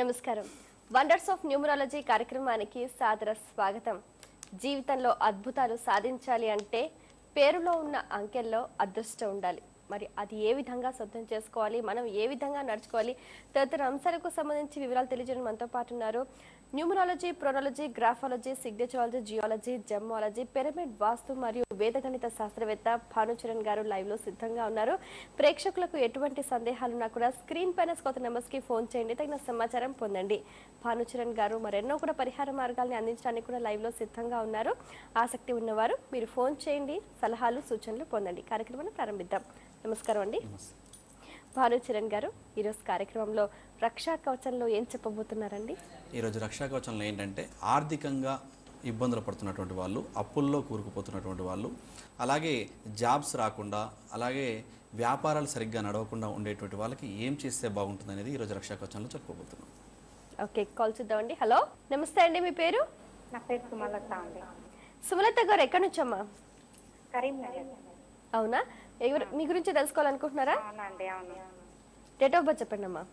నమస్కారం. Wonders of numerology కార్యక్రమానికి సాదర స్వాగతం. జీవితంలో అద్భుతాలు సాధించాలి అంటే పేరులో ఉన్న అంకెల్లో అదృష్టం ఉండాలి. మరి అది ఏ విధంగా సొంతం చేసుకోవాలి, మనం ఏ విధంగా నడుచుకోవాలి, తదితర అంశాలకు సంబంధించి వివరాలు తెలియజేయడం మనతో పాటు ఉన్నారు న్యూమరాలజీ, ప్రొనాలజీ, graphology, signaturology, geology, gemmology, pyramid vastu మరియు వేదగణిత శాస్త్రవేత్త భానుచరణ్ గారు లైవ్ లో సిద్ధంగా ఉన్నారు. ప్రేక్షకులకు ఎటువంటి సందేహాలున్నా కూడా స్క్రీన్ పైన కొత్త నెంబర్స్ కి ఫోన్ చేయండి, తగిన సమాచారం పొందండి. భానుచరణ్ గారు మరెన్నో కూడా పరిహార మార్గాల్ని అందించడానికి కూడా లైవ్ లో సిద్ధంగా ఉన్నారు. ఆసక్తి ఉన్నవారు మీరు ఫోన్ చేయండి, సలహాలు సూచనలు పొందండి. కార్యక్రమాన్ని ప్రారంభిద్దాం. నమస్కారం అండి భానుచరణ్ గారు. ఈరోజు కార్యక్రమంలో రక్షా కవచంలో ఏం చెప్పబోతున్నారండి? ఈరోజు రక్షా కవచంలో ఏంటంటే ఆర్థికంగా ఇబ్బందులు పడుతున్నటువంటి వాళ్ళు, అప్పుల్లో కూరుకుపోతున్నటువంటి వాళ్ళు, అలాగే జాబ్స్ రాకుండా, అలాగే వ్యాపారాలు సరిగ్గా నడవకుండా ఉండేటువంటి వాళ్ళకి ఏం చేస్తే బాగుంటుంది అనేది ఈరోజు రక్షా కవచంలో చెప్పుకోబోతున్నాం. ఓకే, కాల్ చూద్దామండి. హలో, నమస్తే అండి, మీ పేరు? నా పేరు సుమలత అండి. సుమలత గారు ఎక్కడి నుంచమ్మా? కరీంనగర్. అవునా, మీ గురించి తెలుసుకోవాలనుకుంటున్నారా? అవునండి, అవును. డేట్ ఆఫ్ బర్త్ చెప్పండి అమ్మా.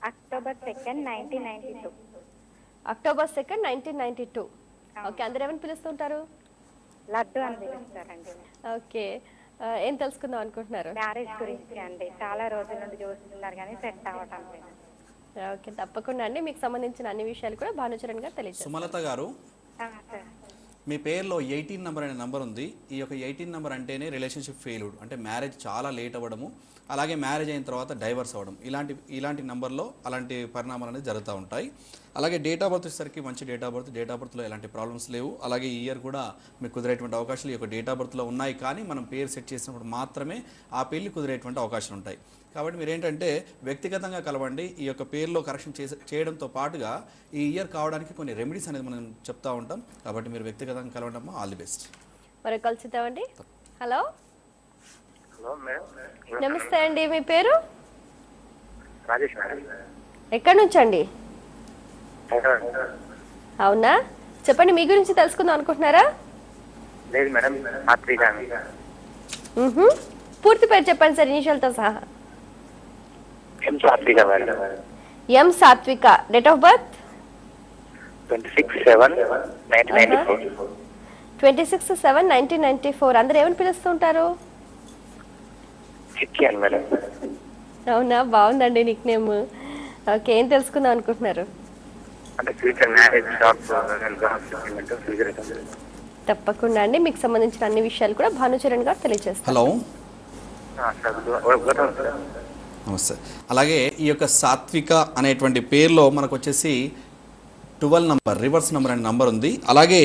అక్టోబర్ 2, 1992. అక్టోబర్ 2, 1992. ఓకే, అందరు ఏమని పిలుస్తుంటారు? లడ్డు అని పిలుస్తారండి. ఓకే, ఏం తెలుసుకుందాం అనుకుంటున్నారు? మ్యారేజ్ గురించి అండి. చాలా రోజుల నుండి చూస్తున్నారు కానీ సెట్ అవ్వటం లేదు. ఓకే, తప్పకుండా అండి, మీకు సంబంధించిన అన్ని విషయాలు కూడా భానుచరణ్ గారు తెలియజేస్తారు. సుమలత గారు, సార్, మీ పేరులో 18 నెంబర్ అనే నెంబర్ ఉంది. ఈ యొక్క 18 నెంబర్ అంటేనే రిలేషన్షిప్ ఫెయిల్డ్, అంటే మ్యారేజ్ చాలా లేట్ అవ్వడము, అలాగే మ్యారేజ్ అయిన తర్వాత డైవర్స్ అవ్వడం, ఇలాంటి నెంబర్లో అలాంటి పరిణామాలు అనేది జరుగుతూ ఉంటాయి. అలాగే డేట్ ఆఫ్ బర్త్ వచ్చేసరికి మంచి డేట్ ఆఫ్ బర్త్లో ఎలాంటి ప్రాబ్లమ్స్ లేవు. అలాగే ఈ ఇయర్ కూడా మీకు కుదిరేటువంటి అవకాశాలు ఈ యొక్క డేట్ ఆఫ్ బర్త్లో ఉన్నాయి. కానీ మనం పేరు సెట్ చేసినప్పుడు మాత్రమే ఆ పెళ్లి కుదిరేటువంటి అవకాశాలు ఉంటాయి. కాబట్టి మీరు ఏంటంటే వ్యక్తిగతంగా కలవండి. ఈ యొక్క పేరులో కరెక్షన్ చేయడంతో పాటుగా ఈ ఇయర్ కావడానికి కొన్ని రెమెడీస్ అనేది మనం చెప్తా ఉంటాం. కాబట్టి మీరు వ్యక్తిగతంగా కలవండి అమ్మా. All the best. మరి కలుసుద్దామండి. Hello, hello madam. నమస్తే అండి, మీ పేరు? రాజేష్ మేడం. ఎక్కడి నుంచి అండి? అవునా, చెప్పండి, మీ గురించి తెలుసుకుందాం అనుకుంటున్నారా? లేదు మేడం, సాత్విక. పూర్తి పేరు చెప్పండి సార్, ఇనిషియల్తో సహా. ఎం సాత్విక మేడం. ఎం సాత్విక. Date of birth? 26/7/1994. 26/7/1994. అందరు ఏమని పిలుస్తుంటారు? చిట్టి అని మేడం. అవునా, బాగుందండి నిక్ నేమ్. ఓకే, ఏం తెలుసుకుందాం అనుకుంటున్నారు? అంటే ఫ్యూచర్ మ్యారేజ్, జాబ్స్, ఫ్యూచర్. తప్పకుండా అండి, మీకు సంబంధించిన అన్ని విషయాలు కూడా భానుచరణ్ గారు తెలియజేస్తారు. హలో, నమస్తే. అలాగే ఈ యొక్క సాత్విక అనేటువంటి పేరులో మనకు వచ్చేసి 12 నంబర్, రివర్స్ నెంబర్ అనే నంబర్ ఉంది. అలాగే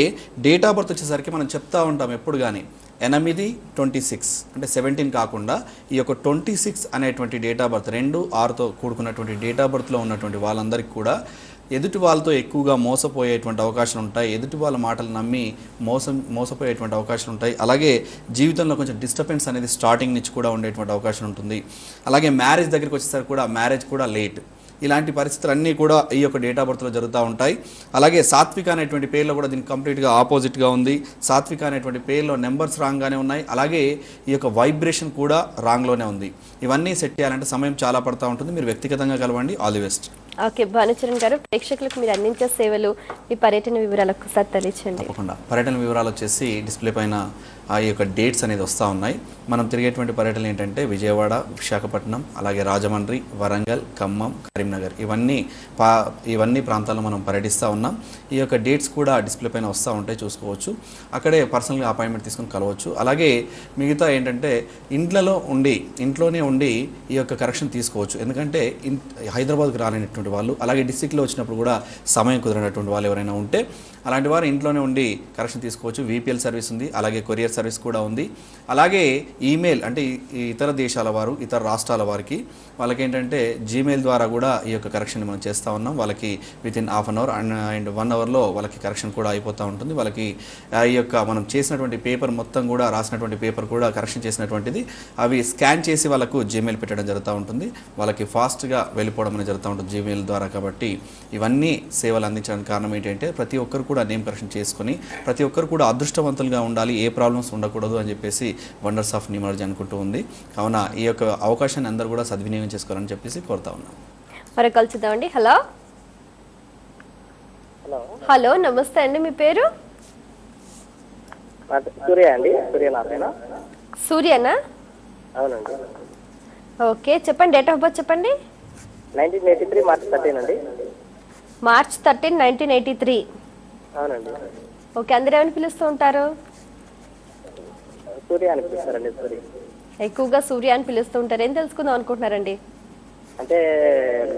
డేట్ ఆఫ్ బర్త్ వచ్చేసరికి మనం చెప్తా ఉంటాం ఎప్పుడు కానీ 8/26, అంటే 17 కాకుండా ఈ యొక్క 26 అనేటువంటి డేట్ ఆఫ్ బర్త్, 2, 6తో కూడుకున్నటువంటి డేట్ ఆఫ్ బర్త్లో ఉన్నటువంటి వాళ్ళందరికీ కూడా ఎదుటి వాళ్ళతో ఎక్కువగా మోసపోయేటువంటి అవకాశాలు ఉంటాయి. ఎదుటి వాళ్ళ మాటలు నమ్మి మోసపోయేటువంటి అవకాశాలు ఉంటాయి. అలాగే జీవితంలో కొంచెం డిస్టర్బెన్స్ అనేది స్టార్టింగ్ నుంచి కూడా ఉండేటువంటి అవకాశం ఉంటుంది. అలాగే మ్యారేజ్ దగ్గరికి వచ్చేసరికి కూడా మ్యారేజ్ కూడా లేట్. ఇలాంటి పరిస్థితులు అన్నీ కూడా ఈ యొక్క డేట్ ఆఫ్ బర్త్లో జరుగుతూ ఉంటాయి. అలాగే సాత్విక అనేటువంటి పేరులో కూడా దీనికి కంప్లీట్గా ఆపోజిట్గా ఉంది. సాత్విక అనేటువంటి పేరులో నెంబర్స్ రాంగ్గానే ఉన్నాయి. అలాగే ఈ యొక్క వైబ్రేషన్ కూడా రాంగ్లోనే ఉంది. ఇవన్నీ సెట్ చేయాలంటే సమయం చాలా పడుతూ ఉంటుంది. మీరు వ్యక్తిగతంగా కలవండి. All the best. ఓకే, భానుచరణ్ గారు, ప్రేక్షకులకు మీరు అందించే సేవలు, మీ పర్యటన వివరాలు ఒకసారి తెలియచేయండి. తప్పకుండా. పర్యటన వివరాలు వచ్చేసి డిస్ప్లే పైన ఆ యొక్క డేట్స్ అనేది వస్తూ ఉన్నాయి. మనం తిరిగేటువంటి పర్యటనలు ఏంటంటే విజయవాడ, విశాఖపట్నం, అలాగే రాజమండ్రి, వరంగల్, ఖమ్మం, కరీంనగర్, ఇవన్నీ ప్రాంతాల్లో మనం పర్యటిస్తూ ఉన్నాం. ఈ యొక్క డేట్స్ కూడా డిస్ప్లే పైన వస్తూ ఉంటాయి, చూసుకోవచ్చు. అక్కడే పర్సనల్గా అపాయింట్మెంట్ తీసుకొని కలవచ్చు. అలాగే మిగతా ఏంటంటే ఇంట్లోనే ఉండి ఈ యొక్క కరెక్షన్ తీసుకోవచ్చు. ఎందుకంటే హైదరాబాద్కి రాలేనటువంటి వాళ్ళు, అలాగే డిస్ట్రిక్ట్లో వచ్చినప్పుడు కూడా సమయం కుదిరినటువంటి వాళ్ళు ఎవరైనా ఉంటే అలాంటి వారు ఇంట్లోనే ఉండి కరెక్షన్ తీసుకోవచ్చు. VPL సర్వీస్ ఉంది, అలాగే కొరియర్ సర్వీస్ కూడా ఉంది. అలాగే ఈమెయిల్, అంటే ఇతర దేశాల వారు, ఇతర రాష్ట్రాల వారికి వాళ్ళకి ఏంటంటే జీమెయిల్ ద్వారా కూడా ఈ యొక్క కరెక్షన్ మనం చేస్తూ ఉన్నాం. వాళ్ళకి within half an hour and 1 అవర్లో వాళ్ళకి కరెక్షన్ కూడా అయిపోతూ ఉంటుంది. వాళ్ళకి ఈ యొక్క మనం చేసినటువంటి పేపర్ మొత్తం కూడా, రాసినటువంటి పేపర్ కూడా కరెక్షన్ చేసినటువంటిది అవి స్కాన్ చేసి వాళ్ళకు జీమెయిల్ పెట్టడం జరుగుతూ ఉంటుంది. వాళ్ళకి ఫాస్ట్గా వెళ్ళిపోవడం అనేది జరుగుతూ ఉంటుంది జీమెయిల్ ద్వారా. కాబట్టి ఇవన్నీ సేవలు అందించడానికి కారణం ఏంటంటే ప్రతి ఒక్కరు కూడా నేమ్ కరెక్షన్ చేసుకొని ప్రతి ఒక్కరు కూడా అదృష్టవంతులుగా ఉండాలి, ఏ ప్రాబ్లమ్స్ ఉండకూడదు అని చెప్పేసి వండర్స్ ఆఫ్ న్యూమరాలజీ అనుకుంటూ ఉంది. కావున ఈ యొక్క అవకాశాన్ని అందరూ కూడా సద్వినియోగం చేసుకోవాలని చెప్పేసి కోరుతా ఉన్నాం. మరి కలుసుద్దామండి. హలో, హలో నమస్తే అండి, మీ పేరు? సూర్య అండి, సూర్యనారాయణ. సూర్యనా? అవునండి. ఓకే, చెప్పండి. డేట్ ఆఫ్ బర్త్ చెప్పండి. 1983 మార్చ్ 13 అండి. మార్చ్ 13, 1983. అవునండి. ఓకే, అందరు ఏమని పిలుస్తూ ఉంటారు? సూర్య అని పిలుస్తారండి. సూర్య ఎక్కువగా సూర్య అని పిలుస్తూ ఉంటారు. ఏం తెలుసుకుందాం అనుకుంటున్నారండి? అంటే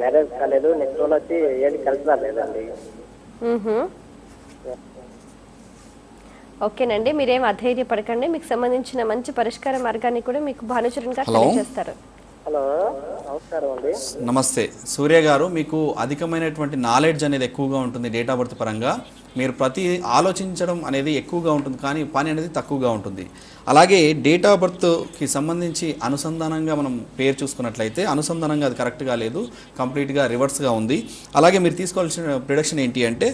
మ్యారేజ్ కాలేదు, నెక్స్ట్ రోజు వచ్చి ఏది కలిసి రాలేదండి. ఓకేనండి, మీరేం అధైర్యపడకండి. మీకు సంబంధించిన మంచి పరిష్కార మార్గాన్ని కూడా మీకు భానుచరణ్ గారు తెలియజేస్తారు. హలో, నమస్కారం అండి. నమస్తే సూర్య గారు, మీకు అధికమైనటువంటి నాలెడ్జ్ అనేది ఎక్కువగా ఉంటుంది. డేట్ ఆఫ్ బర్త్ పరంగా మీరు ప్రతి ఆలోచించడం అనేది ఎక్కువగా ఉంటుంది, కానీ పని అనేది తక్కువగా ఉంటుంది. అలాగే డేట్ ఆఫ్ బర్త్కి సంబంధించి అనుసంధానంగా మనం పేరు చూసుకున్నట్లయితే అనుసంధానంగా అది కరెక్ట్గా లేదు, కంప్లీట్గా రివర్స్గా ఉంది. అలాగే మీరు తీసుకోవాల్సిన ప్రిడిక్షన్ ఏంటి అంటే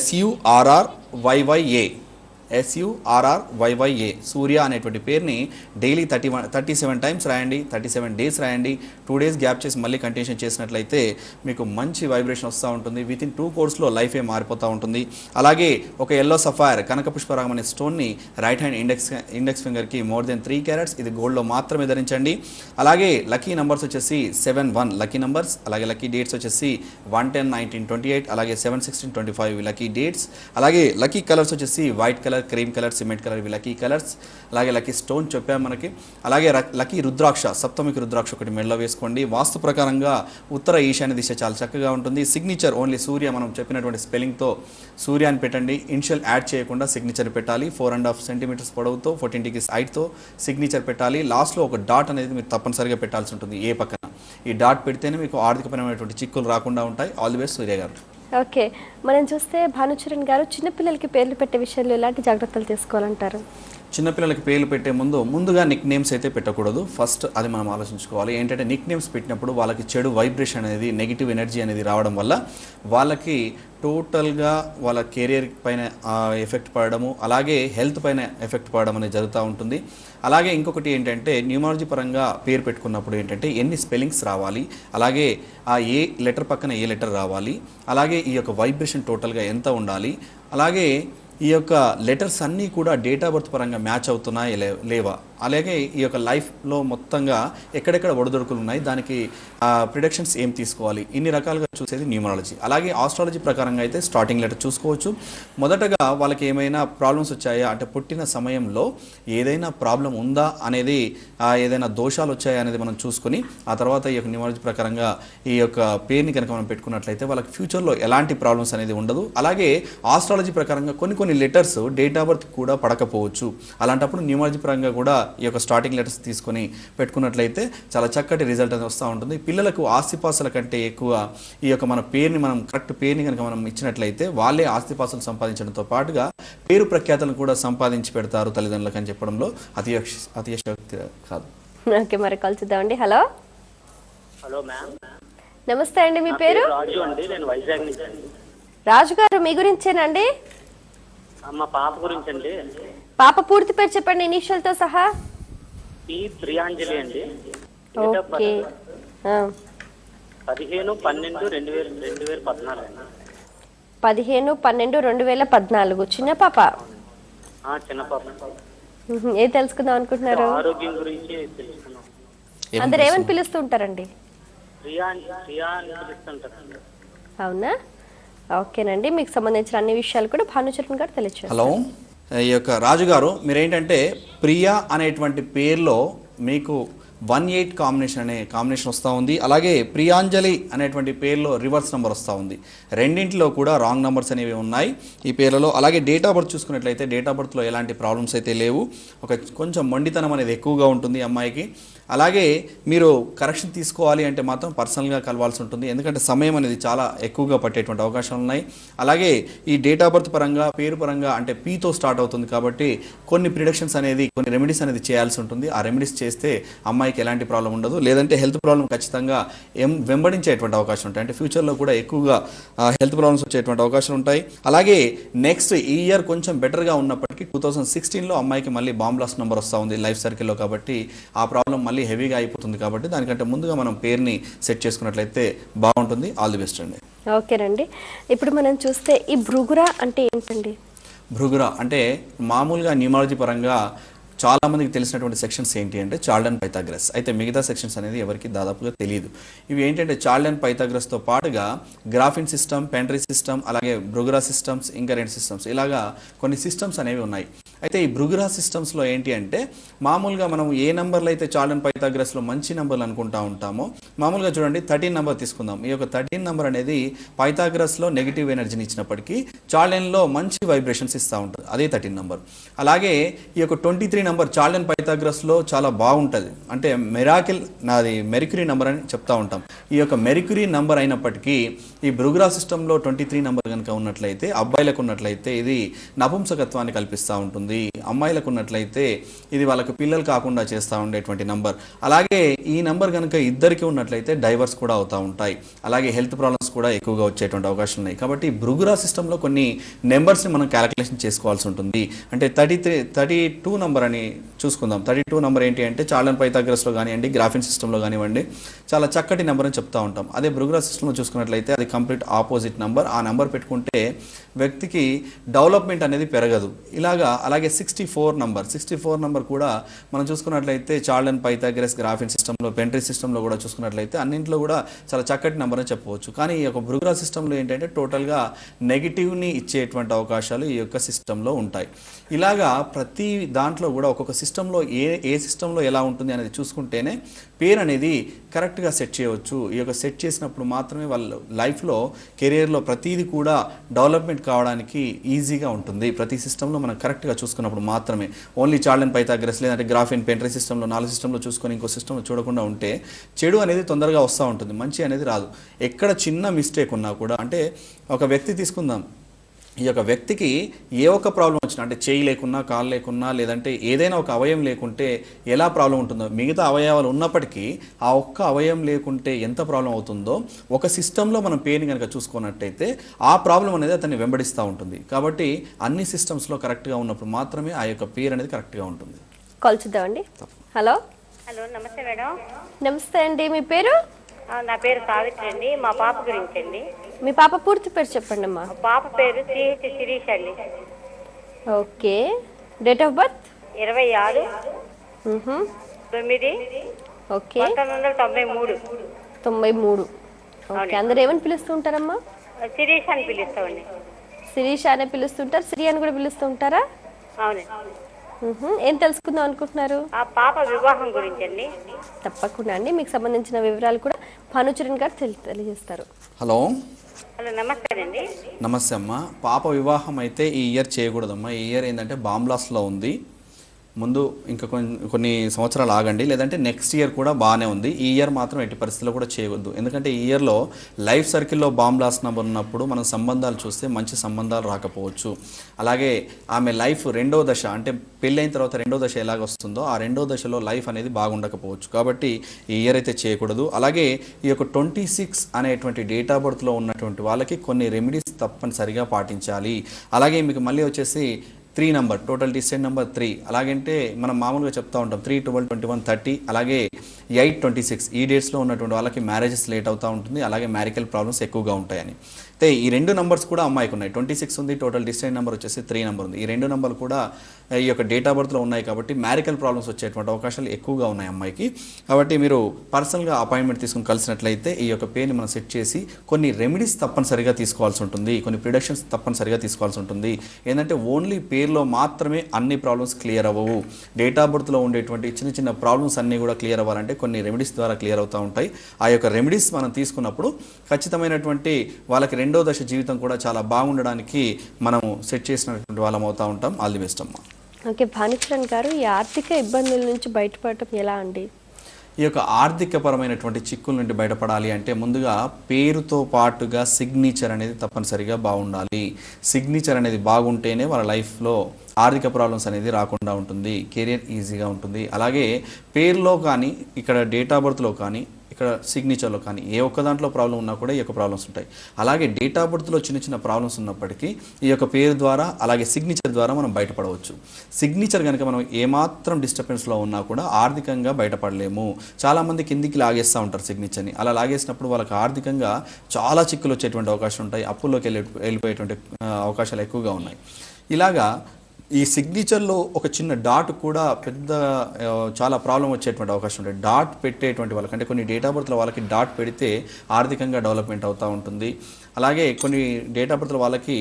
SURRYYA, SURRYYA సూర్య అనేటువంటి పేరుని డైలీ 37 టైమ్స్ రాయండి, 37 డేస్ రాయండి. 2 డేస్ గ్యాప్ చేసి మళ్ళీ కంటిన్యూషన్ చేసినట్లయితే మీకు మంచి వైబ్రేషన్ వస్తూ ఉంటుంది. వితిన్ 2 కోర్స్లో లైఫే మారిపోతూ ఉంటుంది. అలాగే ఒక ఎల్లో సఫైర్ కనకపుష్పరాగం అనే స్టోన్ని రైట్ హ్యాండ్ ఇండెక్స్ ఫింగర్కి మోర్ దెన్ 3 క్యారెట్స్, ఇది గోల్డ్లో మాత్రమే ధరించండి. అలాగే లక్కీ నంబర్స్ వచ్చేసి 7-1 లక్కీ నంబర్స్. అలాగే లక్కీ డేట్స్ వచ్చేసి 110, 19, 28, అలాగే 7, 16, 25 లక్కీ డేట్స్. అలాగే లక్కీ కలర్స్ వచ్చేసి white colour, cream colour, cement colour, ఇవి లక్కీ కలర్స్. అలాగే లక్కీ స్టోన్ చెప్పాము మనకి. అలాగే లక్కీ రుద్రాక్ష, సప్తమికి రుద్రాక్ష ఒకటి మెడలో వేసుకోండి. వాస్తు ప్రకారంగా ఉత్తర ఈశాన్య దిశ చాలా చక్కగా ఉంటుంది. సిగ్నేచర్ ఓన్లీ సూర్య, మనం చెప్పినటువంటి స్పెల్లింగ్తో సూర్య అని పెట్టండి. ఇనిషియల్ యాడ్ చేయకుండా సిగ్నేచర్ పెట్టాలి. 4.5 సెంటీమీటర్స్ పొడవుతో 14 degrees హైట్తో సిగ్నేచర్ పెట్టాలి. లాస్ట్లో ఒక డాట్ అనేది మీరు తప్పనిసరిగా పెట్టాల్సి ఉంటుంది ఏ పక్కన. ఈ డాట్ పెడితేనే మీకు ఆర్థికపరమైనటువంటి చిక్కులు రాకుండా ఉంటాయి. ఆల్ ది బెస్ట్ సూర్య గారు. ఓకే, మనం చూస్తే భానుచరణ్ గారు చిన్నపిల్లలకి పేర్లు పెట్టే విషయంలో ఎలాంటి జాగ్రత్తలు తీసుకోవాలంటారు? చిన్నపిల్లలకి పేర్లు పెట్టే ముందుగా నిక్ నేమ్స్ అయితే పెట్టకూడదు. ఫస్ట్ అది మనం ఆలోచించుకోవాలి. ఏంటంటే నిక్ నేమ్స్ పెట్టినప్పుడు వాళ్ళకి చెడు వైబ్రేషన్ అనేది, నెగిటివ్ ఎనర్జీ అనేది రావడం వల్ల వాళ్ళకి టోటల్గా వాళ్ళ కెరియర్ పైన ఎఫెక్ట్ పడడము, అలాగే హెల్త్ పైన ఎఫెక్ట్ పడడం అనేది జరుగుతూ ఉంటుంది. అలాగే ఇంకొకటి ఏంటంటే న్యూమరాలజీ పరంగా పేరు పెట్టుకున్నప్పుడు ఏంటంటే ఎన్ని స్పెల్లింగ్స్ రావాలి, అలాగే ఆ ఏ లెటర్ పక్కన ఏ లెటర్ రావాలి, అలాగే ఈ యొక్క వైబ్రేషన్ టోటల్గా ఎంత ఉండాలి, అలాగే ఈ యొక్క లెటర్స్ అన్నీ కూడా డేట్ ఆఫ్ బర్త్ పరంగా మ్యాచ్ అవుతున్నాయి లేవా, అలాగే ఈ యొక్క లైఫ్లో మొత్తంగా ఎక్కడెక్కడ ఒడిదొడుకులు ఉన్నాయి, దానికి ప్రిడిక్షన్స్ ఏం తీసుకోవాలి, ఇన్ని రకాలుగా చూసేది న్యూమరాలజీ. అలాగే ఆస్ట్రాలజీ ప్రకారంగా అయితే స్టార్టింగ్ లెటర్ చూసుకోవచ్చు. మొదటగా వాళ్ళకి ఏమైనా ప్రాబ్లమ్స్ వచ్చాయా అంటే పుట్టిన సమయంలో ఏదైనా ప్రాబ్లం ఉందా అనేది, ఏదైనా దోషాలు వచ్చాయా అనేది మనం చూసుకుని ఆ తర్వాత ఈ యొక్క న్యూమరాలజీ ప్రకారంగా ఈ యొక్క పేరుని కనుక మనం పెట్టుకున్నట్లయితే వాళ్ళకి ఫ్యూచర్లో ఎలాంటి ప్రాబ్లమ్స్ అనేది ఉండదు. అలాగే ఆస్ట్రాలజీ ప్రకారంగా కొన్ని లెటర్స్ డేట్ ఆఫ్ బర్త్ కూడా పడకపోవచ్చు. అలాంటప్పుడు న్యూమరాలజీ పరంగా కూడా ఈ యొక్క స్టార్టింగ్ లెటర్స్ తీసుకొని పెట్టుకున్నట్లయితే చాలా చక్కటి రిజల్ట్ అనేది వస్తూ ఉంటుంది. పిల్లలకు ఆస్తిపాస్తుల కంటే ఎక్కువ ఈ యొక్క మన పేరుని, మనం కరెక్ట్ పేరుని కనుక మనం ఇచ్చినట్లయితే వాళ్ళే ఆస్తిపాస్తులు సంపాదించడంతో పాటుగా పేరు ప్రఖ్యాతలను కూడా సంపాదించి పెడతారు తల్లిదండ్రులకు అని చెప్పడంలో అతిశయోక్తి కాదు. ఓకే, మరి కాల్ చూద్దామండి. Hello hello ma'am. నమస్తే అండి, మీ పేరు? రాజు అండి, నేను వైజాగ్ నుంచి. రాజు గారు, మీ గురించేనండి? మా పాప గురించి అండి. పాప పూర్తి పేరు చెప్పండి, ఇనిషియల్ తో సహా. ప్రియాంజలి అండి. ఓకే, 15/12/2014 అండి. 15/12/2014 చిన్న పాప. చిన్న పాప. ఏం తెలుసుకుందాం అనుకుంటున్నారు? ఆరోగ్యం గురించి తెలుసుకున్నాం. అందరు ఏమని పిలుస్తుంటారండి? ప్రియా అని పిలుస్తుంటారండి. అవునా? ఓకేనండి, మీకు సంబంధించిన అన్ని విషయాలు కూడా భానుచరణ్ గారు తెలియజేస్తారు. హలో, ఈ యొక్క రాజు గారు, మీరేంటంటే ప్రియా అనేటువంటి పేరులో మీకు 18 కాంబినేషన్ వస్తూ ఉంది. అలాగే ప్రియాంజలి అనేటువంటి పేరులో రివర్స్ నెంబర్ వస్తూ ఉంది. రెండింటిలో కూడా రాంగ్ నెంబర్స్ అనేవి ఉన్నాయి ఈ పేర్లలో. అలాగే డేట్ ఆఫ్ బర్త్ చూసుకున్నట్లయితే డేట్ ఆఫ్ బర్త్లో ఎలాంటి ప్రాబ్లమ్స్ అయితే లేవు. కొంచెం మొండితనం అనేది ఎక్కువగా ఉంటుంది అమ్మాయికి. అలాగే మీరు కరెక్షన్ తీసుకోవాలి అంటే మాత్రం పర్సనల్గా కలవాల్సి ఉంటుంది, ఎందుకంటే సమయం అనేది చాలా ఎక్కువగా పట్టేటువంటి అవకాశాలు ఉన్నాయి. అలాగే ఈ డేట్ ఆఫ్ బర్త్ పరంగా, పేరు పరంగా అంటే పీతో స్టార్ట్ అవుతుంది కాబట్టి కొన్ని ప్రిడిక్షన్స్ అనేది, కొన్ని రెమెడీస్ అనేది చేయాల్సి ఉంటుంది. ఆ రెమెడీస్ చేస్తే అమ్మాయికి ఎలాంటి ప్రాబ్లం ఉండదు. లేదంటే హెల్త్ ప్రాబ్లం ఖచ్చితంగా వెంబడించేటువంటి అవకాశం ఉంటాయి. అంటే ఫ్యూచర్లో కూడా ఎక్కువగా హెల్త్ ప్రాబ్లమ్స్ వచ్చేటువంటి అవకాశాలు ఉంటాయి. అలాగే నెక్స్ట్ ఈ ఇయర్ కొంచెం బెటర్గా ఉన్నప్పటికీ 2016లో అమ్మాయికి మళ్ళీ బాంబ్ బ్లాస్ట్ నెంబర్ వస్తూ ఉంది లైఫ్ సర్కిల్లో, కాబట్టి ఆ ప్రాబ్లం మళ్ళీ హెవీగా అయిపోతుంది. కాబట్టి దానికంటే ముందుగా మనం పేరుని సెట్ చేసుకున్నట్లయితే బాగుంటుంది. ఆల్ ది బెస్ట్ అండి. ఓకేనండి. ఇప్పుడు మనం చూస్తే ఈ భృగుర అంటే ఏంటండి? భృగుర అంటే మామూలుగా న్యూమాలజీ పరంగా చాలా మందికి తెలిసినటువంటి సెక్షన్స్ ఏంటి అంటే చార్ల్డ్ అండ్ పైథాగరస్. అయితే మిగతా సెక్షన్స్ అనేది ఎవరికి దాదాపుగా తెలియదు. ఇవి ఏంటంటే చార్ల్డ్ అండ్ పైథాగరస్తో పాటుగా గ్రాఫిన్ సిస్టమ్, పెంట్రీ సిస్టమ్, అలాగే భృగురా సిస్టమ్స్, ఇంకా రెండు సిస్టమ్స్, ఇలాగా కొన్ని సిస్టమ్స్ అనేవి ఉన్నాయి. అయితే ఈ భృగురా సిస్టమ్స్లో ఏంటి అంటే మామూలుగా మనం ఏ నెంబర్లు అయితే చార్ల్డ్ అండ్ పైథాగరస్లో మంచి నెంబర్లు అనుకుంటా ఉంటామో, మామూలుగా చూడండి 13 నెంబర్ తీసుకుందాం. ఈ యొక్క 13 నెంబర్ అనేది పైథాగరస్లో నెగిటివ్ ఎనర్జీని ఇచ్చినప్పటికీ చార్ల్డ్ అండ్లో మంచి వైబ్రేషన్స్ ఇస్తూ ఉంటుంది, అదే 13 నెంబర్. అలాగే ఈ యొక్క 23 నెంబర్ చార్ల్డ్ అండ్ పైథాగరస్లో చాలా బాగుంటుంది, అంటే మెరాకిల్ నాది మెర్క్యూరీ నెంబర్ అని చెప్తా ఉంటాం. ఈ యొక్క మెర్క్యూరీ నెంబర్ అయినప్పటికీ ఈ భృగురా సిస్టంలో 23 నెంబర్ కనుక ఉన్నట్లయితే, అబ్బాయిలకు ఉన్నట్లయితే ఇది నపుంసకత్వాన్ని కల్పిస్తూ ఉంటుంది, అమ్మాయిలకు ఉన్నట్లయితే ఇది వాళ్ళకు పిల్లలు కాకుండా చేస్తూ ఉండేటువంటి నెంబర్. అలాగే ఈ నెంబర్ కనుక ఇద్దరికి ఉన్నట్లయితే డైవర్స్ కూడా అవుతూ ఉంటాయి, అలాగే హెల్త్ ప్రాబ్లమ్స్ కూడా ఎక్కువగా వచ్చేటువంటి అవకాశం ఉన్నాయి. కాబట్టి భృగురా సిస్టంలో కొన్ని నెంబర్స్ని మనం క్యాలిక్యులేషన్ చేసుకోవాల్సి ఉంటుంది. అంటే 32 నెంబర్ అని చూసుకుందాం. 32 నెంబర్ ఏంటి అంటే చార్ల్డ్ అండ్ పైథాగరస్లో కానివ్వండి, గ్రాఫిన్ సిస్టంలో కానివ్వండి చాలా చక్కటి నెంబర్ అని చెప్తా ఉంటాం. అదే భృగురా సిస్టంలో చూసుకున్నట్లయితే అది కంప్లీట్ ఆపోజిట్ నెంబర్. ఆ నెంబర్ పెట్టుకుంటే వ్యక్తికి డెవలప్మెంట్ అనేది పెరగదు. అలాగే 64 నెంబర్ కూడా మనం చూసుకున్నట్లయితే చార్ల్డ్ అండ్ పైథాగరస్, గ్రాఫిన్ సిస్టంలో, పెంట్రీ సిస్టంలో కూడా చూసుకున్నట్లయితే అన్నింటిలో కూడా చాలా చక్కటి నెంబర్ అని చెప్పవచ్చు. కానీ ఈ యొక్క భృగురా సిస్టంలో ఏంటంటే టోటల్గా నెగిటివ్ని ఇచ్చేటువంటి అవకాశాలు ఈ యొక్క సిస్టంలో ఉంటాయి. ఇలాగా ప్రతి దాంట్లో కూడా ఒక్కొక్క సిస్టంలో ఏ సిస్టంలో ఎలా ఉంటుంది అనేది చూసుకుంటేనే పేరు అనేది కరెక్ట్గా సెట్ చేయవచ్చు. ఈ యొక్క సెట్ చేసినప్పుడు మాత్రమే వాళ్ళ లైఫ్లో, కెరియర్లో ప్రతిదీ కూడా డెవలప్మెంట్ కావడానికి ఈజీగా ఉంటుంది. ప్రతి సిస్టంలో మనం కరెక్ట్గా చూసుకున్నప్పుడు మాత్రమే. ఓన్లీ చార్ల్డ్ అండ్ పైథాగరస్ లేదంటే గ్రాఫిన్, పెంట్రీ సిస్టంలో 4 సిస్టంలో చూసుకొని ఇంకో సిస్టంలో చూడకుండా ఉంటే చెడు అనేది తొందరగా వస్తూ ఉంటుంది, మంచి అనేది రాదు. ఎక్కడ చిన్న మిస్టేక్ ఉన్నా కూడా, అంటే ఒక వ్యక్తి తీసుకుందాం, ఈ యొక్క వ్యక్తికి ఏ ఒక్క ప్రాబ్లం వచ్చినా, అంటే చేయి లేకున్నా, కాలు లేకున్నా, లేదంటే ఏదైనా ఒక అవయవం లేకుంటే ఎలా ప్రాబ్లం ఉంటుందో, మిగతా అవయవాలు ఉన్నప్పటికీ ఆ ఒక్క అవయవం లేకుంటే ఎంత ప్రాబ్లం అవుతుందో ఒక సిస్టంలో మనం పెయిన్ కనుక చూసుకున్నట్టయితే ఆ ప్రాబ్లం అనేది అతన్ని వెంబడిస్తూ ఉంటుంది. కాబట్టి అన్ని సిస్టమ్స్లో కరెక్ట్గా ఉన్నప్పుడు మాత్రమే ఆ యొక్క పేరు అనేది కరెక్ట్గా ఉంటుంది. కాల్ చూద్దామండి. హలో. హలో, నమస్తే మేడం. నమస్తే అండి. మీ పేరు? నా పేరు సావిత్రి అండి. మా పాప గురించి అండి. మీ పాప పూర్తి పేరు చెప్పండి అమ్మా. మా పాప పేరు సిహెచ్ శిరీష్ అండి. Okay. Date of birth? 26/9/1993. Okay. 93. Okay. అందరు ఏమని పిలుస్తూ ఉంటారమ్మా? శిరీష్ అని పిలుస్తామండి. శిరీష అనే పిలుస్తుంటారు, సిరి అని కూడా పిలుస్తూ ఉంటారా? అవునండి. ఏం తెలుసుకుందాం అనుకుంటున్నారు? ఆ పాప వివాహం గురించి అండి. తప్పకుండా అండి, మీకు సంబంధించిన వివరాలు కూడా భానుచరణ్ గారు తెలియజేస్తారు. హలో. హలో, నమస్తే అండి. నమస్తే అమ్మ. పాప వివాహం అయితే ఈ ఇయర్ చేయకూడదమ్మా. ఈ ఇయర్ ఏంటంటే బాంబ్ బ్లాస్ట్లో ఉంది. ముందు ఇంకా కొన్ని సంవత్సరాలు ఆగండి, లేదంటే నెక్స్ట్ ఇయర్ కూడా బాగానే ఉంది. ఈ ఇయర్ మాత్రం ఎట్టి పరిస్థితుల్లో కూడా చేయవద్దు. ఎందుకంటే ఈ ఇయర్లో లైఫ్ సర్కిల్లో బాంబ్ బ్లాస్ట్ నెంబర్ ఉన్నప్పుడు మనం సంబంధాలు చూస్తే మంచి సంబంధాలు రాకపోవచ్చు. అలాగే ఆమె లైఫ్ రెండో దశ, అంటే పెళ్ళైన తర్వాత రెండో దశ ఎలాగ వస్తుందో ఆ రెండో దశలో లైఫ్ అనేది బాగుండకపోవచ్చు. కాబట్టి ఈ ఇయర్ అయితే చేయకూడదు. అలాగే ఈ యొక్క 26 అనేటువంటి డేట్ ఆఫ్ బర్త్లో ఉన్నటువంటి వాళ్ళకి కొన్ని రెమెడీస్ తప్పనిసరిగా పాటించాలి. అలాగే మీకు మళ్ళీ వచ్చేసి 3 నెంబర్, టోటల్ డిసెంట్ నెంబర్ 3. అలాగంటే మనం మామూలుగా చెప్తా ఉంటాం 3, 12, 21, 30, అలాగే 8, 26 ఈ డేట్స్లో ఉన్నటువంటి వాళ్ళకి మ్యారేజెస్ లేట్ అవుతూ ఉంటుంది. అలాగే మ్యారికల్ ప్రాబ్లమ్స్ ఎక్కువగా ఉంటాయని. అయితే ఈ 2 నెంబర్స్ కూడా అమ్మాయికి ఉన్నాయి. 26 ఉంది, టోటల్ డిసెంట్ నెంబర్ వచ్చేసి 3 నెంబర్ ఉంది. ఈ 2 నెంబర్లు కూడా ఈ యొక్క డేట్ ఆఫ్ బర్త్లో ఉన్నాయి. కాబట్టి మ్యారికల్ ప్రాబ్లమ్స్ వచ్చేటువంటి అవకాశాలు ఎక్కువగా ఉన్నాయి అమ్మాయికి. కాబట్టి మీరు పర్సనల్గా అపాయింట్మెంట్ తీసుకుని కలిసినట్లయితే ఈ యొక్క పేరుని మనం సెట్ చేసి కొన్ని రెమెడీస్ తప్పనిసరిగా తీసుకోవాల్సి ఉంటుంది, కొన్ని ప్రిడిక్షన్స్ తప్పనిసరిగా తీసుకోవాల్సి ఉంటుంది. ఏంటంటే ఓన్లీ పేరులో మాత్రమే అన్ని ప్రాబ్లమ్స్ క్లియర్ అవ్వవు. డేట్ ఆఫ్ బర్త్లో ఉండేటువంటి చిన్న చిన్న ప్రాబ్లమ్స్ అన్నీ కూడా క్లియర్ అవ్వాలంటే కొన్ని రెమెడీస్ ద్వారా క్లియర్ అవుతూ ఉంటాయి. ఆ యొక్క రెమెడీస్ మనం తీసుకున్నప్పుడు ఖచ్చితమైనటువంటి వాళ్ళకి రెండో దశ జీవితం కూడా చాలా బాగుండడానికి మనం సెట్ చేసినటువంటి వాళ్ళం అవుతూ ఉంటాం. ఆల్ ది బెస్ట్ అమ్మా. ఓకే. భానుచరణ్ గారు, ఈ ఆర్థిక ఇబ్బందుల నుంచి బయటపడటం ఎలా అండి? ఈ యొక్క ఆర్థికపరమైనటువంటి చిక్కుల నుండి బయటపడాలి అంటే ముందుగా పేరుతో పాటుగా సిగ్నేచర్ అనేది తప్పనిసరిగా బాగుండాలి. సిగ్నేచర్ అనేది బాగుంటేనే వాళ్ళ లైఫ్లో ఆర్థిక ప్రాబ్లమ్స్ అనేది రాకుండా ఉంటుంది, కెరియర్ ఈజీగా ఉంటుంది. అలాగే పేరులో కానీ, ఇక్కడ డేట్ ఆఫ్ బర్త్లో కానీ ఇక్కడ సిగ్నేచర్లో కానీ ఏ ఒక్క దాంట్లో ప్రాబ్లం ఉన్నా కూడా ఈ యొక్క ప్రాబ్లమ్స్ ఉంటాయి. అలాగే డేట్ ఆఫ్ బర్త్లో చిన్న చిన్న ప్రాబ్లమ్స్ ఉన్నప్పటికీ ఈ యొక్క పేరు ద్వారా అలాగే సిగ్నేచర్ ద్వారా మనం బయటపడవచ్చు. సిగ్నేచర్ కనుక మనం ఏమాత్రం డిస్టర్బెన్స్లో ఉన్నా కూడా ఆర్థికంగా బయటపడలేము. చాలామంది కిందికి లాగేస్తూ ఉంటారు సిగ్నేచర్ని. అలా లాగేసినప్పుడు వాళ్ళకి ఆర్థికంగా చాలా చిక్కులు వచ్చేటువంటి అవకాశం ఉంటాయి, అప్పుల్లోకి వెళ్ళిపోయేటువంటి అవకాశాలు ఎక్కువగా ఉన్నాయి. ఇలాగా ఈ సిగ్నేచర్లో ఒక చిన్న డాట్ కూడా పెద్ద చాలా ప్రాబ్లం వచ్చేటువంటి అవకాశం ఉంటుంది. డాట్ పెట్టేటువంటి వాళ్ళకి అంటే కొన్ని డేట్ ఆఫ్ బర్త్లో వాళ్ళకి డాట్ పెడితే ఆర్థికంగా డెవలప్మెంట్ అవుతూ ఉంటుంది. అలాగే కొన్ని డేట్ ఆఫ్ బర్త్లో వాళ్ళకి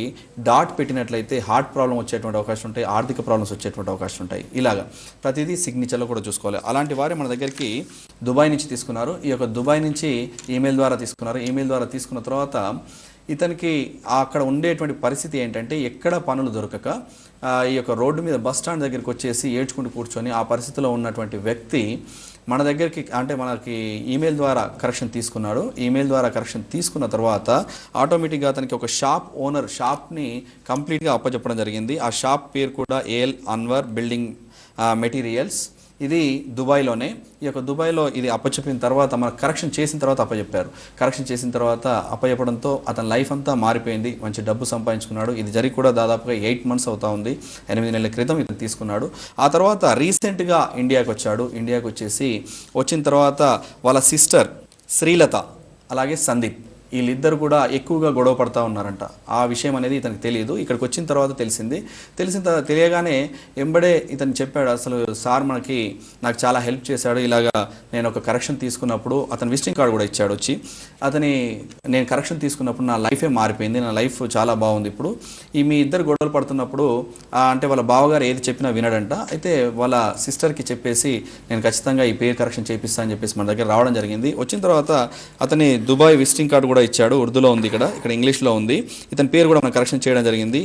డాట్ పెట్టినట్లయితే హార్ట్ ప్రాబ్లం వచ్చేటువంటి అవకాశం ఉంటాయి, ఆర్థిక ప్రాబ్లమ్స్ వచ్చేటువంటి అవకాశం ఉంటాయి. ఇలాగా ప్రతిదీ సిగ్నేచర్లో కూడా చూసుకోవాలి. అలాంటి వారే మన దగ్గరికి దుబాయ్ నుంచి తీసుకున్నారు. ఈ యొక్క దుబాయ్ నుంచి ఈమెయిల్ ద్వారా తీసుకున్నారు. ఈమెయిల్ ద్వారా తీసుకున్న తర్వాత ఇతనికి అక్కడ ఉండేటువంటి పరిస్థితి ఏంటంటే ఎక్కడ పనులు దొరకక ఈ యొక్క రోడ్డు మీద బస్ స్టాండ్ దగ్గరికి వచ్చేసి ఏడ్చుకుంటూ కూర్చొని ఆ పరిస్థితిలో ఉన్నటువంటి వ్యక్తి మన దగ్గరికి అంటే మనకి ఈమెయిల్ ద్వారా కరెక్షన్ తీసుకున్నాడు. ఈమెయిల్ ద్వారా కరెక్షన్ తీసుకున్న తర్వాత ఆటోమేటిక్గా అతనికి ఒక షాప్ ఓనర్ షాప్ని కంప్లీట్గా అప్పచెప్పడం జరిగింది. ఆ షాప్ పేరు కూడా ఏఎల్ అన్వర్ బిల్డింగ్ మెటీరియల్స్. ఇది దుబాయ్లోనే. ఈ యొక్క దుబాయ్లో ఇది అప్పచెప్పిన తర్వాత మన కరెక్షన్ చేసిన తర్వాత అప్పచెప్పారు. కరెక్షన్ చేసిన తర్వాత అప్పచెప్పడంతో అతని లైఫ్ అంతా మారిపోయింది. మంచి డబ్బు సంపాదించుకున్నాడు. ఇది జరిగి కూడా దాదాపుగా 8 months అవుతా ఉంది. 8 నెలల క్రితం ఇతను తీసుకున్నాడు. ఆ తర్వాత రీసెంట్గా ఇండియాకి వచ్చాడు. ఇండియాకి వచ్చిన తర్వాత వాళ్ళ సిస్టర్ శ్రీలత అలాగే సందీప్ వీళ్ళిద్దరు కూడా ఎక్కువగా గొడవ పడుతూ ఉన్నారంట. ఆ విషయం అనేది ఇతనికి తెలియదు. ఇక్కడికి వచ్చిన తర్వాత తెలియగానే ఎంబడే ఇతను చెప్పాడు, అసలు సార్ నాకు చాలా హెల్ప్ చేశాడు. ఇలాగా నేను ఒక కరెక్షన్ తీసుకున్నప్పుడు అతను విజిటింగ్ కార్డు కూడా ఇచ్చాడు వచ్చి. నేను కరెక్షన్ తీసుకున్నప్పుడు నా లైఫే మారిపోయింది, నా లైఫ్ చాలా బాగుంది. ఇప్పుడు మీ ఇద్దరు గొడవలు పడుతున్నప్పుడు అంటే వాళ్ళ బావగారు ఏది చెప్పినా వినడంట. అయితే వాళ్ళ సిస్టర్కి చెప్పేసి నేను ఖచ్చితంగా ఈ పేరు కరెక్షన్ చేపిస్తా అని చెప్పేసి మన దగ్గర రావడం జరిగింది. వచ్చిన తర్వాత అతని దుబాయ్ విజిటింగ్ కార్డు కూడా ఇచ్చాడు. ఉర్దూలో ఉంది, ఇక్కడ ఇంగ్లీష్లో ఉంది. ఇతని పేరు కూడా మనం కరెక్షన్ చేయడం జరిగింది.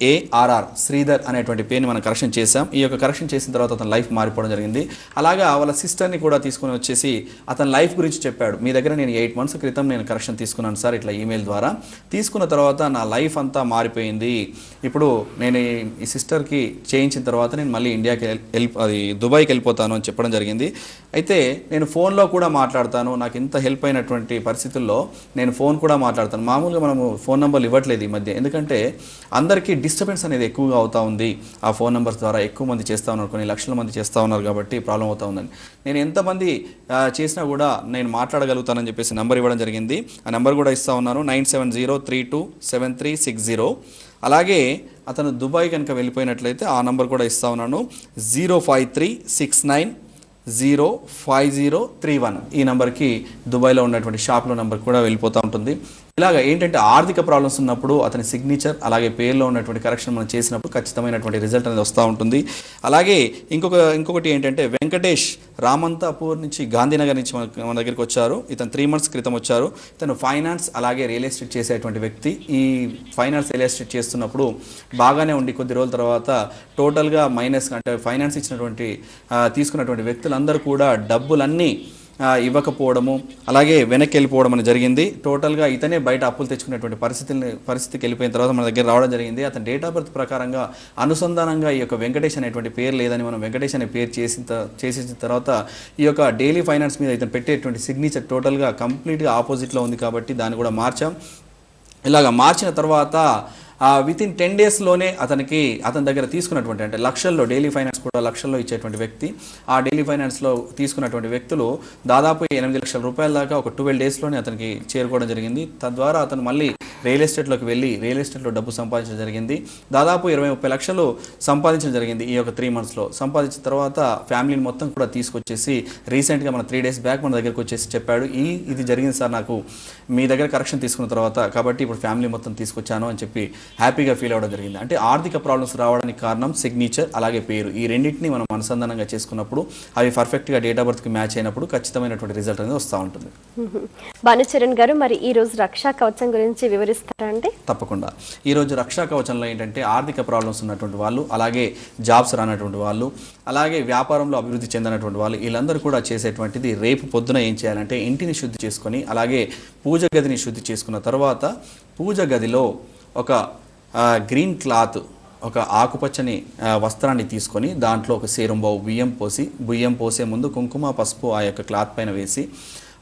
SSRIDHARR శ్రీధర్ అనేటువంటి పేరుని మనం కరెక్షన్ చేసాం. ఈ యొక్క కరెక్షన్ చేసిన తర్వాత అతని లైఫ్ మారిపోవడం జరిగింది. అలాగా వాళ్ళ సిస్టర్ని కూడా తీసుకుని వచ్చేసి అతని లైఫ్ గురించి చెప్పాడు. మీ దగ్గర నేను 8 months క్రితం నేను కరెక్షన్ తీసుకున్నాను సార్ ఇట్లా ఈమెయిల్ ద్వారా. తీసుకున్న తర్వాత నా లైఫ్ అంతా మారిపోయింది. ఇప్పుడు నేను ఈ సిస్టర్కి చేయించిన తర్వాత నేను మళ్ళీ దుబాయ్కి వెళ్ళిపోతాను అని చెప్పడం జరిగింది. అయితే నేను ఫోన్లో కూడా మాట్లాడతాను, నాకు ఇంత హెల్ప్ అయినటువంటి పరిస్థితుల్లో నేను ఫోన్ కూడా మాట్లాడతాను. మామూలుగా మనము ఫోన్ నెంబర్లు ఇవ్వట్లేదు ఈ మధ్య, ఎందుకంటే అందరికీ డిస్టర్బెన్స్ అనేది ఎక్కువగా అవుతా ఉంది. ఆ ఫోన్ నెంబర్స్ ద్వారా ఎక్కువ మంది చేస్తూ ఉన్నారు, కొన్ని లక్షల మంది చేస్తూ ఉన్నారు కాబట్టి ప్రాబ్లం అవుతా ఉందని. నేను ఎంతమంది చేసినా కూడా నేను మాట్లాడగలుగుతానని చెప్పేసి నెంబర్ ఇవ్వడం జరిగింది. ఆ నెంబర్ కూడా ఇస్తూ ఉన్నాను, 9703273660. అలాగే అతను దుబాయ్ కనుక వెళ్ళిపోయినట్లయితే ఆ నెంబర్ కూడా ఇస్తూ ఉన్నాను, 05369050331. ఈ నెంబర్కి దుబాయ్లో ఉన్నటువంటి షాప్లో నెంబర్ కూడా వెళ్ళిపోతూ ఉంటుంది. ఇలాగ ఏంటంటే ఆర్థిక ప్రాబ్లమ్స్ ఉన్నప్పుడు అతని సిగ్నేచర్ అలాగే పేరులో ఉన్నటువంటి కరెక్షన్ మనం చేసినప్పుడు ఖచ్చితమైనటువంటి రిజల్ట్ అనేది వస్తూ ఉంటుంది. అలాగే ఇంకొకటి ఏంటంటే వెంకటేష్ రామంతాపూర్ నుంచి గాంధీనగర్ నుంచి మన దగ్గరికి వచ్చారు. ఇతను 3 months క్రితం వచ్చారు. ఇతను ఫైనాన్స్ అలాగే రియల్ ఎస్టేట్ చేసేటువంటి వ్యక్తి. ఈ ఫైనాన్స్ రియల్ ఎస్టేట్ చేస్తున్నప్పుడు బాగానే ఉండి కొద్ది రోజుల తర్వాత టోటల్గా మైనస్ అంటే ఫైనాన్స్ తీసుకున్నటువంటి వ్యక్తులందరూ కూడా డబ్బులన్నీ ఇవ్వకపోవడము అలాగే వెనక్కి వెళ్ళిపోవడం అనేది జరిగింది. టోటల్గా ఇతనే బయట అప్పులు తెచ్చుకునేటువంటి పరిస్థితికి వెళ్ళిపోయిన తర్వాత మన దగ్గర రావడం జరిగింది. అతని డేట్ ఆఫ్ బర్త్ ప్రకారంగా అనుసంధానంగా ఈ యొక్క వెంకటేష్ అనేటువంటి పేరు లేదని మనం వెంకటేష్ అనే పేరు చేసిన తర్వాత ఈ యొక్క డైలీ ఫైనాన్స్ మీద ఇతను పెట్టేటువంటి సిగ్నేచర్ టోటల్గా కంప్లీట్గా ఆపోజిట్లో ఉంది కాబట్టి దాన్ని కూడా మార్చాం. ఇలాగ మార్చిన తర్వాత వితిన్ 10 daysలోనే అతని దగ్గర తీసుకున్నటువంటి అంటే లక్షల్లో డైలీ ఫైనాన్స్ కూడా లక్షల్లో ఇచ్చేటువంటి వ్యక్తి. ఆ డైలీ ఫైనాన్స్లో తీసుకున్నటువంటి వ్యక్తులు దాదాపు 8 లక్షల రూపాయల దాకా ఒక 12 daysలోనే అతనికి చేరుకోవడం జరిగింది. తద్వారా అతను మళ్ళీ రియల్ ఎస్టేట్లోకి వెళ్ళి రియల్ ఎస్టేట్లో డబ్బు సంపాదించడం జరిగింది. దాదాపు 20-30 లక్షలు సంపాదించడం జరిగింది ఈ యొక్క 3 monthsలో. సంపాదించిన తర్వాత ఫ్యామిలీని మొత్తం కూడా తీసుకొచ్చేసి రీసెంట్గా మన 3 days బ్యాక్ మన దగ్గరకు వచ్చేసి చెప్పాడు, ఇది జరిగింది సార్ నాకు మీ దగ్గర కరెక్షన్ తీసుకున్న తర్వాత, కాబట్టి ఇప్పుడు ఫ్యామిలీ మొత్తం తీసుకొచ్చాను అని చెప్పి హ్యాపీగా ఫీల్ అవ్వడం జరిగింది. అంటే ఆర్థిక ప్రాబ్లమ్స్ రావడానికి కారణం సిగ్నేచర్ అలాగే పేరు. ఈ రెండింటిని మనం అనుసంధానంగా చేసుకున్నప్పుడు అవి పర్ఫెక్ట్గా డేట్ ఆఫ్ బర్త్కి మ్యాచ్ అయినప్పుడు ఖచ్చితమైనటువంటి రిజల్ట్ అనేది వస్తూ ఉంటుంది. భానుచరణ్ గారు, మరి ఈ రోజు రక్షా కవచం గురించి వివరిస్తారా అండి? తప్పకుండా. ఈ రోజు రక్షా కవచంలో ఏంటంటే ఆర్థిక ప్రాబ్లమ్స్ ఉన్నటువంటి వాళ్ళు, అలాగే జాబ్స్ రానటువంటి వాళ్ళు, అలాగే వ్యాపారంలో అభివృద్ధి చెందినటువంటి వాళ్ళు, వీళ్ళందరూ కూడా చేసేటువంటిది రేపు పొద్దున ఏం చేయాలంటే ఇంటిని శుద్ధి చేసుకొని అలాగే పూజ గదిని శుద్ధి చేసుకున్న తర్వాత పూజ గదిలో ఒక గ్రీన్ క్లాత్ ఒక ఆకుపచ్చని వస్త్రాన్ని తీసుకొని దాంట్లో ఒక సేరుంబావు బియ్యం పోసే ముందు కుంకుమ పసుపు ఆ యొక్క క్లాత్ పైన వేసి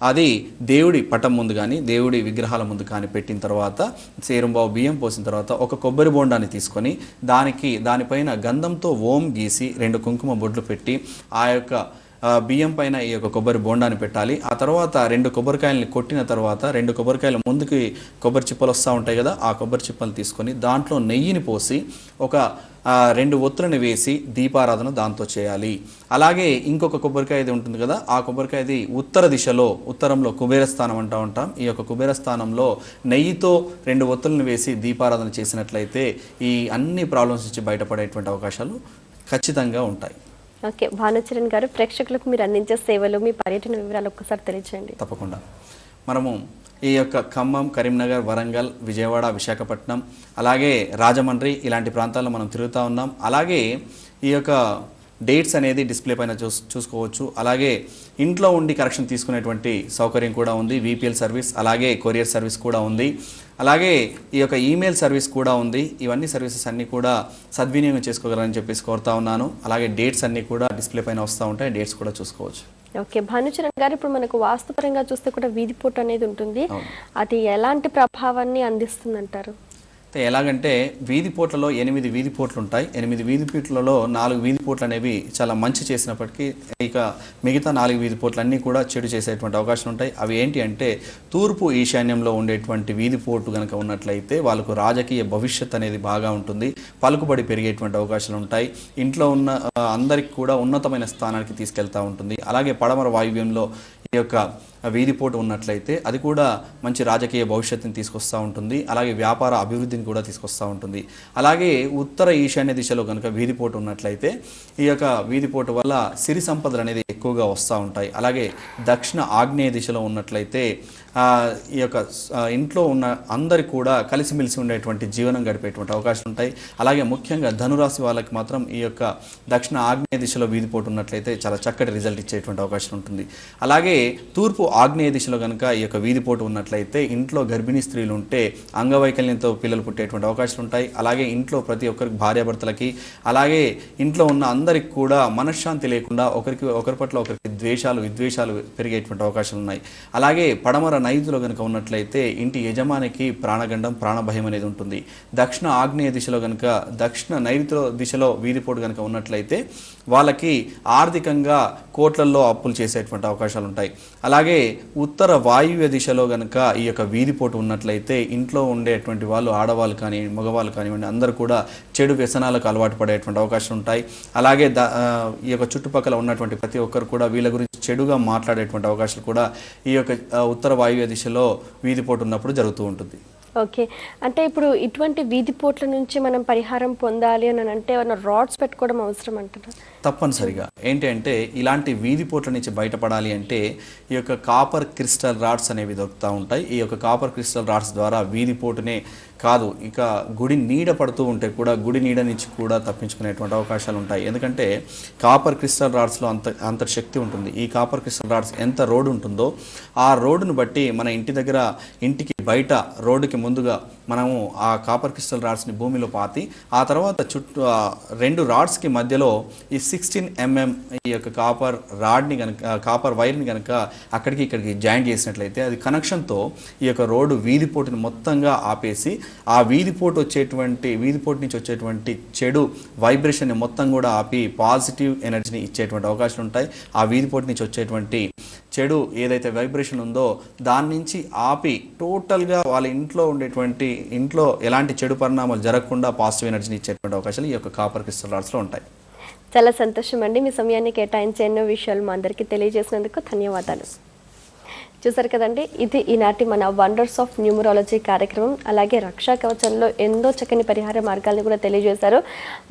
అది దేవుడి పటం ముందు కానీ దేవుడి విగ్రహాల ముందు కానీ పెట్టిన తర్వాత సేరుంబావు బియ్యం పోసిన తర్వాత ఒక కొబ్బరి బోండాన్ని తీసుకొని దానిపైన గంధంతో ఓం గీసి 2 కుంకుమ బొడ్లు పెట్టి ఆ యొక్క బియ్యం పైన ఈ యొక్క కొబ్బరి బోండాన్ని పెట్టాలి. ఆ తర్వాత 2 కొబ్బరికాయలని కొట్టిన తర్వాత 2 కొబ్బరికాయల ముందుకి కొబ్బరి చిప్పలు వస్తూ ఉంటాయి కదా, ఆ కొబ్బరి చిప్పలు తీసుకొని దాంట్లో నెయ్యిని పోసి ఒక 2 ఒత్తులను వేసి దీపారాధన దాంతో చేయాలి. అలాగే ఇంకొక కొబ్బరికాయ ఉంటుంది కదా, ఆ కొబ్బరికాయది ఉత్తరంలో కుబేర స్థానం అంటూ ఉంటాం. ఈ యొక్క కుబేర స్థానంలో నెయ్యితో 2 ఒత్తులను వేసి దీపారాధన చేసినట్లయితే ఈ అన్ని ప్రాబ్లమ్స్ నుంచి బయటపడేటువంటి అవకాశాలు ఖచ్చితంగా ఉంటాయి. ఓకే, భానుచరణ్ గారు, ప్రేక్షకులకు మీరు అందించే సేవలు, మీ పర్యటన వివరాలు ఒక్కసారి తెలియజేయండి. తప్పకుండా. మనము ఈ యొక్క ఖమ్మం, కరీంనగర్, వరంగల్, విజయవాడ, విశాఖపట్నం, అలాగే రాజమండ్రి ఇలాంటి ప్రాంతాల్లో మనం తిరుగుతూ ఉన్నాం. అలాగే ఈ యొక్క డేట్స్ అనేది డిస్ప్లే పైన చూసుకోవచ్చు. అలాగే ఇంట్లో ఉండి కరెక్షన్ తీసుకునేటువంటి సౌకర్యం కూడా ఉంది. VPL సర్వీస్, అలాగే కొరియర్ సర్వీస్ కూడా ఉంది. అలాగే ఈ యొక్క ఈమెయిల్ సర్వీస్ కూడా ఉంది. ఇవన్నీ సర్వీసెస్ అన్నీ కూడా సద్వినియోగం చేసుకోగలరని చెప్పేసి కోరుతా ఉన్నాను. అలాగే డేట్స్ అన్నీ కూడా డిస్ప్లే పైన వస్తూ ఉంటాయి, డేట్స్ కూడా చూసుకోవచ్చు. ఓకే, భానుచరణ్ గారు, ఇప్పుడు మనకు వాస్తుపరంగా చూస్తే కూడా వీధి పోటు అనేది ఉంటుంది. అది ఎలాంటి ప్రభావాన్ని అందిస్తుంది అంటారు? ఎలాగంటే వీధి పోట్లలో 8 వీధి పోట్లు ఉంటాయి. 8 వీధి పోట్లలో 4 వీధి పోట్లు అనేవి చాలా మంచి చేసినప్పటికీ ఇక మిగతా 4 వీధి పోట్లు అన్నీ కూడా చెడు చేసేటువంటి అవకాశం ఉంటాయి. అవి ఏంటి అంటే తూర్పు ఈశాన్యంలో ఉండేటువంటి వీధి పోటు కనుక ఉన్నట్లయితే వాళ్ళకు రాజకీయ భవిష్యత్ అనేది బాగా ఉంటుంది, పలుకుబడి పెరిగేటువంటి అవకాశాలు ఉంటాయి, ఇంట్లో ఉన్న అందరికి కూడా ఉన్నతమైన స్థానానికి తీసుకెళ్తూ ఉంటుంది. అలాగే పడమర వాయువ్యంలో ఈ యొక్క వీధిపోటు ఉన్నట్లయితే అది కూడా మంచి రాజకీయ భవిష్యత్తుని తీసుకొస్తూ ఉంటుంది, అలాగే వ్యాపార అభివృద్ధిని కూడా తీసుకొస్తూ ఉంటుంది. అలాగే ఉత్తర ఈశాన్య దిశలో కనుక వీధిపోటు ఉన్నట్లయితే ఈ యొక్క వీధిపోటు వల్ల సిరి సంపదలు అనేది ఎక్కువగా వస్తూ ఉంటాయి. అలాగే దక్షిణ ఆగ్నేయ దిశలో ఉన్నట్లయితే ఈ యొక్క ఇంట్లో ఉన్న అందరికి కూడా కలిసిమెలిసి ఉండేటువంటి జీవనం గడిపేటువంటి అవకాశాలు ఉంటాయి. అలాగే ముఖ్యంగా ధనురాశి వాళ్ళకి మాత్రం ఈ యొక్క దక్షిణ ఆగ్నేయ దిశలో వీధిపోటు ఉన్నట్లయితే చాలా చక్కటి రిజల్ట్ ఇచ్చేటువంటి అవకాశం ఉంటుంది. అలాగే తూర్పు ఆగ్నేయ దిశలో కనుక ఈ యొక్క వీధిపోటు ఉన్నట్లయితే ఇంట్లో గర్భిణీ స్త్రీలు ఉంటే అంగవైకల్యంతో పిల్లలు పుట్టేటువంటి అవకాశాలు ఉంటాయి. అలాగే ఇంట్లో ప్రతి ఒక్కరికి భార్యాభర్తలకి, అలాగే ఇంట్లో ఉన్న అందరికి కూడా మనశ్శాంతి లేకుండా ఒకరి పట్ల ఒకరికి విద్వేషాలు పెరిగేటువంటి అవకాశాలు ఉన్నాయి. అలాగే పడమర నైరుతిలో కనుక ఉన్నట్లయితే ఇంటి యజమానికి ప్రాణగండం, ప్రాణభయం అనేది ఉంటుంది. దక్షిణ ఆగ్నేయ దిశలో కనుక దక్షిణ నైరుతి దిశలో వీధిపోటు కనుక ఉన్నట్లయితే వాళ్ళకి ఆర్థికంగా కోట్లల్లో అప్పులు చేసేటువంటి అవకాశాలు ఉంటాయి. అలాగే ఉత్తర వాయువ్య దిశలో కనుక ఈ యొక్క వీధిపోటు ఉన్నట్లయితే ఇంట్లో ఉండేటువంటి వాళ్ళు, ఆడవాళ్ళు కానీ మగవాళ్ళు కానివ్వండి, అందరూ కూడా చెడు వ్యసనాలకు అలవాటు పడేటువంటి అవకాశం ఉంటాయి. అలాగే ఈ యొక్క చుట్టుపక్కల ఉన్నటువంటి ప్రతి ఒక్కరు కూడా వీళ్ళ గురించి చెడుగా మాట్లాడేటువంటి అవకాశాలు కూడా ఈ యొక్క ఉత్తర వాయువ్య దిశలో వీధిపోటు ఉన్నప్పుడు జరుగుతూ ఉంటుంది. ఓకే, అంటే ఇప్పుడు ఇటువంటి వీధిపోట్ల నుంచి మనం పరిహారం పొందాలి అని అంటే ఏమైనా రాడ్స్ పెట్టుకోవడం అవసరం అంటారా? తప్పనిసరిగా. ఏంటి అంటే ఇలాంటి వీధిపోట్ల నుంచి బయటపడాలి అంటే ఈ యొక్క కాపర్ క్రిస్టల్ రాడ్స్ అనేవి దొరుకుతూ ఉంటాయి. ఈ యొక్క కాపర్ క్రిస్టల్ రాడ్స్ ద్వారా వీధిపోటునే కాదు, ఇక గుడి నీడ పడుతూ ఉంటే కూడా గుడి నీడ నుంచి కూడా తప్పించుకునేటువంటి అవకాశాలు ఉంటాయి. ఎందుకంటే కాపర్ క్రిస్టల్ రాడ్స్లో అంత శక్తి ఉంటుంది. ఈ కాపర్ క్రిస్టల్ రాడ్స్ ఎంత రోడ్డు ఉంటుందో ఆ రోడ్డును బట్టి మన ఇంటికి బయట రోడ్డుకి ముందుగా మనము ఆ కాపర్ క్రిస్టల్ రాడ్స్ని భూమిలో పాతి ఆ తర్వాత చుట్టూ 2 రాడ్స్కి మధ్యలో ఈ 16 mm ఈ యొక్క కాపర్ వైర్ని కనుక ఇక్కడికి జాయింట్ చేసినట్లయితే అది కనెక్షన్తో ఈ యొక్క రోడ్డు వీధిపోటుని మొత్తంగా ఆపేసి ఆ వీధిపోటు నుంచి వచ్చేటువంటి చెడు వైబ్రేషన్ని మొత్తం కూడా ఆపి పాజిటివ్ ఎనర్జీని ఇచ్చేటువంటి అవకాశాలు ఉంటాయి. ఆ వీధిపోటు నుంచి వచ్చేటువంటి చెడు ఏదైతే వైబ్రేషన్ ఉందో దాని నుంచి ఆపి టోటల్గా వాళ్ళ ఇంట్లో ఎలాంటి చెడు పరిణామాలు జరగకుండా పాజిటివ్ ఎనర్జీని ఇచ్చేటువంటి అవకాశాలు ఈ యొక్క కాపర్ క్రిస్టల్ రాడ్స్లో ఉంటాయి. చాలా సంతోషం అండి, మీ సమయాన్ని కేటాయించి ఎన్నో విషయాలు మా అందరికీ తెలియజేసినందుకు ధన్యవాదాలు. చూసారు కదండి, ఇది ఈనాటి మన వండర్స్ ఆఫ్ న్యూమరాలజీ కార్యక్రమం. అలాగే రక్షా కవచంలో ఎన్నో చక్కని పరిహార మార్గాలను కూడా తెలియజేశారు.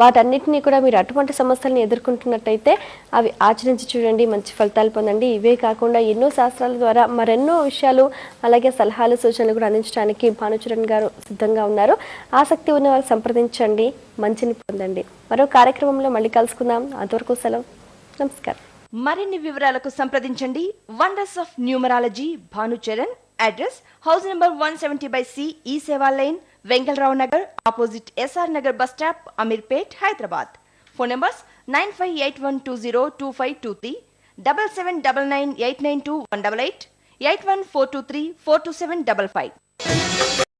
వాటన్నిటినీ కూడా మీరు అటువంటి సమస్యలను ఎదుర్కొంటున్నట్టయితే అవి ఆచరించి చూడండి, మంచి ఫలితాలు పొందండి. ఇవే కాకుండా ఎన్నో శాస్త్రాల ద్వారా మరెన్నో విషయాలు అలాగే సలహాలు సూచనలు కూడా అందించడానికి భానుచరణ్ గారు సిద్ధంగా ఉన్నారు. ఆసక్తి ఉన్న వారు సంప్రదించండి, మంచిని పొందండి. మరో కార్యక్రమంలో మళ్ళీ కలుసుకుందాం. అంతవరకు సెలవు, నమస్కారం. మరిన్ని వివరాలకు సంప్రదించండి wonders of numerology Bhanucharan. Address house number 170/C, ఈ Seva line, Vengalrao Nagar opposite SR Nagar bus stop Ameerpet Hyderabad. Phone numbers 9581202523, 7799892188, 8142342755.